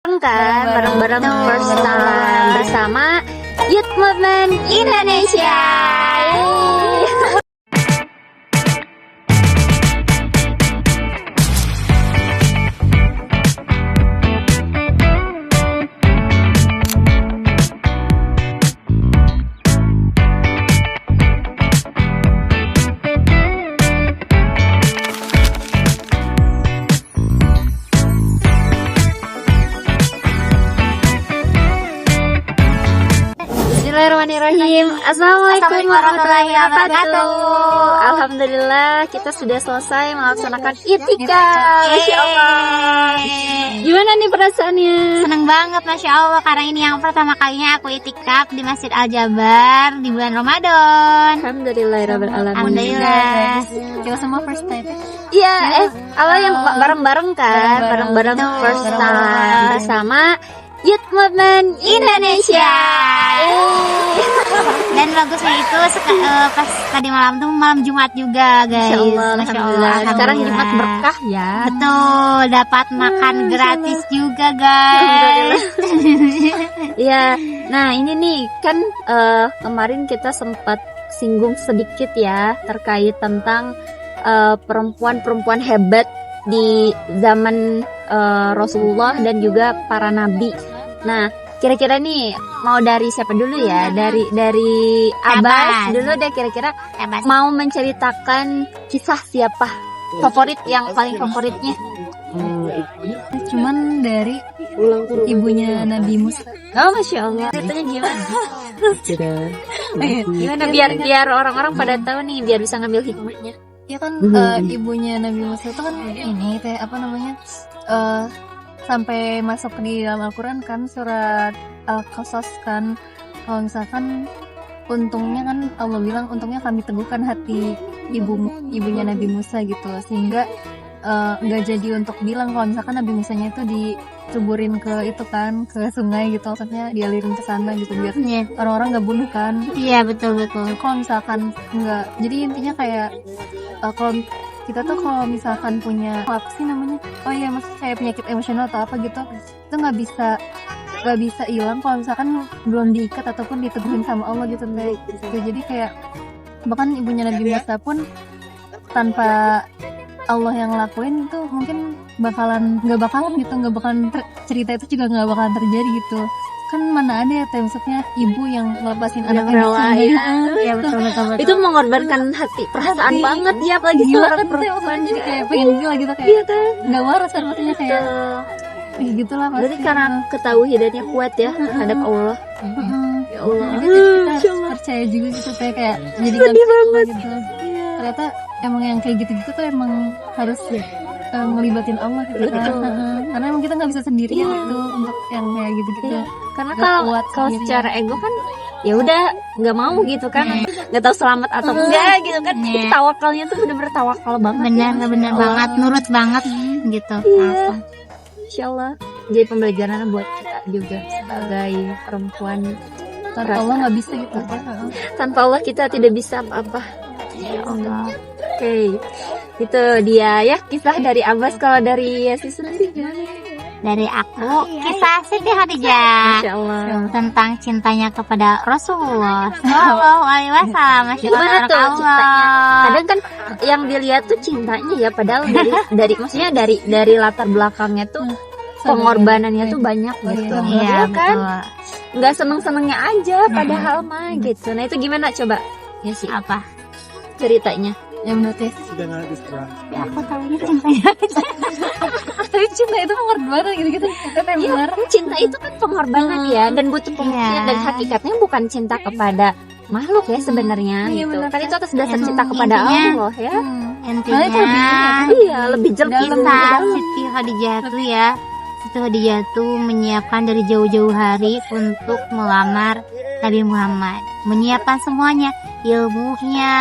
kan bareng-bareng first time bersama Youth Movement Indonesia. Yeay. Bismillahirrahmanirrahim. Assalamualaikum warahmatullahi wabarakatuh. Alhamdulillah kita sudah selesai melaksanakan itikaf. Masya Allah. Gimana nih perasaannya? Seneng banget Masya Allah, karena ini yang pertama kalinya aku itikaf di Masjid Al-Jabar di bulan Ramadan. Alhamdulillahirrahmanirrahim. Alhamdulillah. Kita semua first time. Iya, awal yang bareng-bareng kan, bareng-bareng first time bersama Youth Movement Indonesia. Dan bagusnya itu pas tadi malam tuh malam Jumat juga guys. Masya Allah, alhamdulillah. Sekarang Jumat berkah ya. Betul, dapat makan gratis juga guys. Iya. Nah ini nih kan kemarin kita sempat singgung sedikit ya terkait tentang perempuan-perempuan hebat di zaman Rasulullah dan juga para nabi. Nah, kira-kira nih mau dari siapa dulu ya? Dari Abbas dulu deh, kira-kira mau menceritakan kisah siapa favorit yang paling favoritnya? Cuman dari ibunya Nabi Musa. Oh, Masya Allah. Ceritanya gimana? Gimana biar orang-orang pada tahu nih, biar bisa ngambil hikmahnya. Ya kan ibunya Nabi Musa itu kan ini teh apa namanya? Sampai masuk di dalam Al-Quran kan surat Al-Qasas kan, kalau misalkan untungnya kan Allah bilang untungnya kami teguhkan hati ibunya Nabi Musa gitu, sehingga nggak jadi untuk bilang kalau misalkan Nabi Musanya itu diceburin ke itu kan, ke sungai gitu, maksudnya dialirin ke sana gitu biar orang-orang nggak bunuh kan. Iya betul. Kalau misalkan nggak, jadi intinya kayak kalau kita tuh kalau misalkan punya apa sih namanya, oh iya maksudnya kayak penyakit emosional atau apa gitu, itu nggak bisa hilang kalau misalkan belum diikat ataupun diteguhin sama Allah gitu guys. Jadi kayak bahkan ibunya Nabi Musa pun tanpa Allah yang ngelakuin itu mungkin nggak bakalan cerita itu juga nggak bakalan terjadi gitu kan. Mana ada ya maksudnya ibu yang ngelepasin anaknya ya betul. Itu mengorbankan hati perasaan banget ya, apalagi seorang perempuan. Jadi kayak pengen gila gitu, kayak iya kan, nggak waras kan, maksudnya kayak gitulah pasti. berarti karena ketauhidannya kuat ya terhadap Allah. Ya Allah. Jadi kita percaya juga gitu, kayak jadi sedih banget gitu. Ternyata emang yang kayak gitu-gitu tuh emang harus ngelibatin Allah gitu kan. Karena emang kita nggak bisa sendirian gitu untuk yang kayak gitu-gitu. Karena Nggak kuat kalau sendirian. secara ego kan ya udah nggak mau gitu kan, nggak tahu selamat atau enggak gitu kan. Tawakalnya tuh bener-bener tawakal banget. Benar banget, nurut banget gitu. Iya. Insya Allah jadi pembelajaran buat kita juga sebagai perempuan. Tanpa Allah nggak bisa gitu. Tanpa Allah kita tidak bisa apa-apa. Ya Allah. Oke, itu dia ya kisah dari Abbas. Kalau dari Yasi sendiri gimana? Dari aku kisah Siti Khadijah. Masya Allah. Tentang cintanya kepada Rasulullah Shallallahu Alaihi Wasallam. Masya Allah. Gimana tuh cintanya? Kadang kan yang dilihat tuh cintanya ya, padahal dari maksudnya dari latar belakangnya tuh pengorbanannya tuh banyak gitu. Iya kan? betul. Nggak seneng-senengnya aja padahal mah gitu. Nah itu gimana coba ya sih Apa? ceritanya? Yang menurut Ya aku tahunya cintanya. tapi cinta itu pengorbanan gitu-gitu. Kan Iya, benar. cinta itu kan pengorbanan ya, dan butuh pembuktian, dan hakikatnya bukan cinta kepada makhluk ya sebenarnya Iya, gitu. benar. Kan itu atas dasar Emang cinta kepada intinya- Allah ya. Intinya Iya, lebih jernih. kisah Siti Khadijah tuh ya, Siti Khadijah tuh menyiapkan dari jauh-jauh hari untuk melamar Nabi Muhammad, menyiapkan semuanya, ilmunya,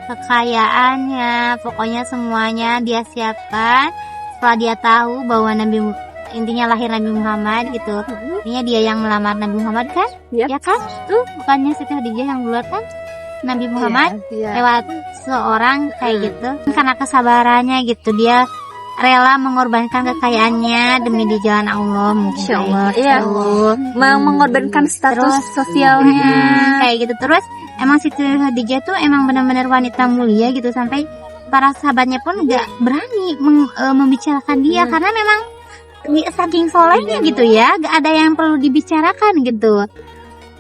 kekayaannya, pokoknya semuanya dia siapkan. Setelah dia tahu bahwa intinya lahir Nabi Muhammad gitu, intinya dia yang melamar Nabi Muhammad kan, Ya. ya kan, tuh bukannya Siti Khadijah yang duluan kan Nabi Muhammad Iya. lewat seorang kayak gitu. Karena kesabarannya gitu, dia rela mengorbankan kekayaannya demi di jalan Allah. Insya Allah, iya. Mengorbankan status Terus, sosialnya. kayak gitu. Terus emang Siti Khadijah tuh emang benar-benar wanita mulia gitu, sampai para sahabatnya pun gak berani membicarakan dia karena memang saking solehnya gitu ya, gak ada yang perlu dibicarakan gitu.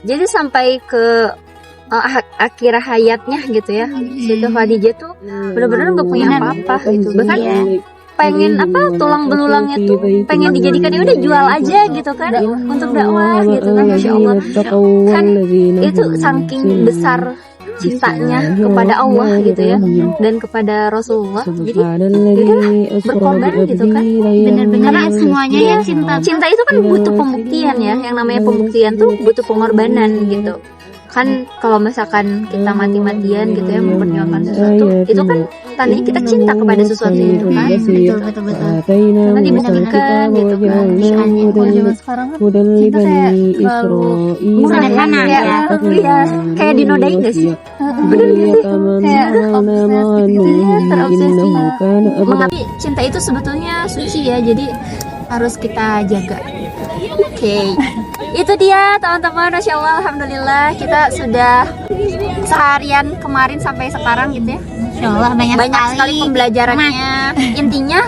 Jadi sampai ke akhir hayatnya gitu ya, Siti Khadijah tuh benar-benar nggak punya Benar. apa-apa gitu. Bahkan Iya. pengen tulang belulangnya tuh pengen dijadikan ya udah jual aja gitu kan untuk dakwah gitu kan. Masya Allah, kan itu saking besar cintanya kepada Allah gitu ya dan kepada Rasulullah, jadi berkorban gitu kan. Benar-benar semuanya ya cinta Cinta itu kan butuh pembuktian ya, yang namanya pembuktian tuh butuh pengorbanan gitu kan. Kalau misalkan kita mati-matian gitu ya memperjuangkan sesuatu, itu kan tandanya kita cinta kepada sesuatu itu kan. betul. Karena dibuktikan gitu kan. Kalau zaman sekarang kan cinta kayak terlalu Murah Sederhana, ya, iya, kayak dinodai gak sih? Bener gak sih? kayak obses gitu ya, terobsesi. Mengapa cinta itu sebetulnya suci ya, jadi harus kita jaga. Oke, itu dia teman-teman. Masya Allah, alhamdulillah kita sudah seharian kemarin sampai sekarang gitu ya. Insya Allah banyak Sekali pembelajarannya. Intinya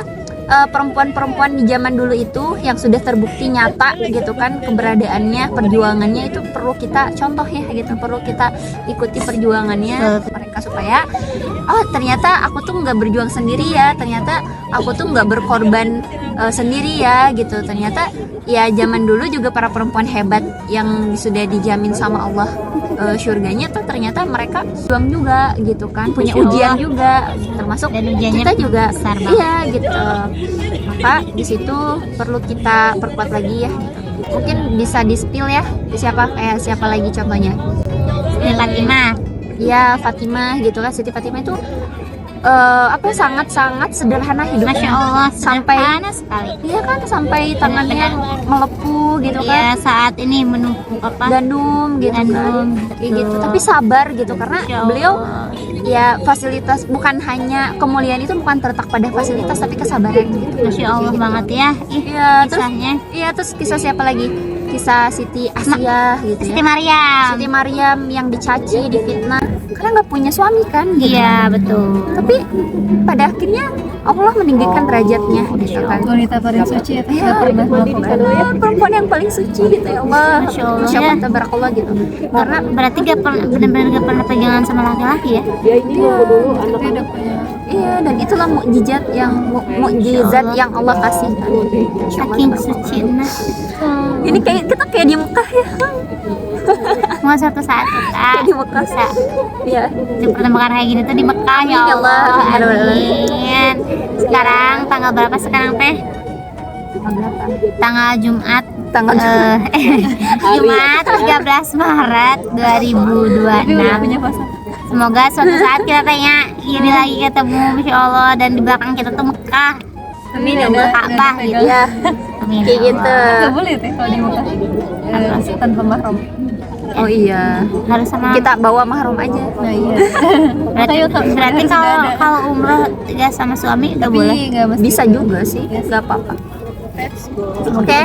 perempuan-perempuan di zaman dulu itu yang sudah terbukti nyata gitu kan keberadaannya, perjuangannya itu perlu kita contoh ya gitu, perlu kita ikuti perjuangannya mereka supaya oh ternyata aku tuh nggak berjuang sendiri ya, ternyata aku tuh nggak berkorban sendiri ya gitu, ternyata ya zaman dulu juga para perempuan hebat yang sudah dijamin sama Allah surganya tuh ternyata mereka berjuang juga gitu kan, punya Masya Allah. ujian juga termasuk Dan ujiannya kita juga besar banget. iya gitu. Maka di situ perlu kita perkuat lagi ya gitu. Mungkin bisa di-spill ya siapa lagi contohnya. Fatimah. Ya Fatimah gitu kan, Siti Fatimah itu sangat-sangat sederhana hidupnya. Masya Allah, Sampai sederhana sekali. iya kan, sampai tangannya melepuh gitu Ya kan, saat ini menumpuk apa? gandum gitu kan, kayak gitu. Tapi sabar gitu karena Masya Allah. beliau ya fasilitas, bukan hanya kemuliaan itu bukan terletak pada fasilitas tapi kesabaran gitu. Masya Allah banget ya. Ih, Iya, terus kisahnya. iya, terus kisah siapa lagi? Kisah Siti Asia gitu Siti ya. Maryam. Siti Maryam yang dicaci, difitnah karena nggak punya suami kan gitu. Iya betul. Tapi pada akhirnya Allah meninggikan derajatnya gitu kan. wanita paling suci itu Iya, nggak pernah melakukan perempuan yang paling suci gitu ya Allah. Masya Allah, Masya Allah, ya. tabarakallah gitu. Karena Berarti benar-benar gak pernah pegangan sama laki-laki ya? tapi udah punya iya, dan itulah mukjizat yang Allah kasih kan. Masya Allah, Saking tabarakallah. suci. Nah, Ini kita kayak di Mekah ya. mau suatu saat kita Kayak di Mekah. bisa Iya. dipertemukan kayak gini tuh di Mekah ya Amin, ya Allah. Allah. Amin. Sekarang tanggal berapa sekarang teh? Tanggal Jumat. Tanggal Jumat 13 Maret 2026. punya pasangan. Semoga suatu saat kita tanya ini lagi ketemu, Masya Allah, dan di belakang kita tuh Mekah. Amin ya Allah. Ka'bah gitu. ya Amin. kayak ya gitu. Allah. Nggak boleh teh kalau di Mekah tanpa mahram. Oh iya. Harus sama. Kita bawa mahram aja. Nah iya. Berarti kalau umroh ya sama suami udah boleh. Tapi nggak mesti. Bisa juga sih, nggak apa-apa. Oke,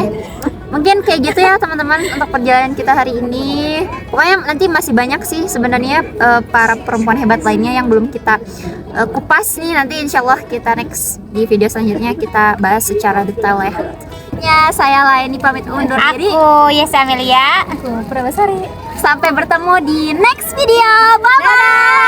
mungkin kayak gitu ya teman-teman untuk perjalanan kita hari ini. Pokoknya nanti masih banyak sih sebenarnya para perempuan hebat lainnya yang belum kita kupas nih. Nanti insya Allah kita next di video selanjutnya kita bahas secara detail ya. Ya, saya Laini pamit undur diri. Aku Yes Amelia. Aku Prabasari. Sampai bertemu di next video. Bye bye.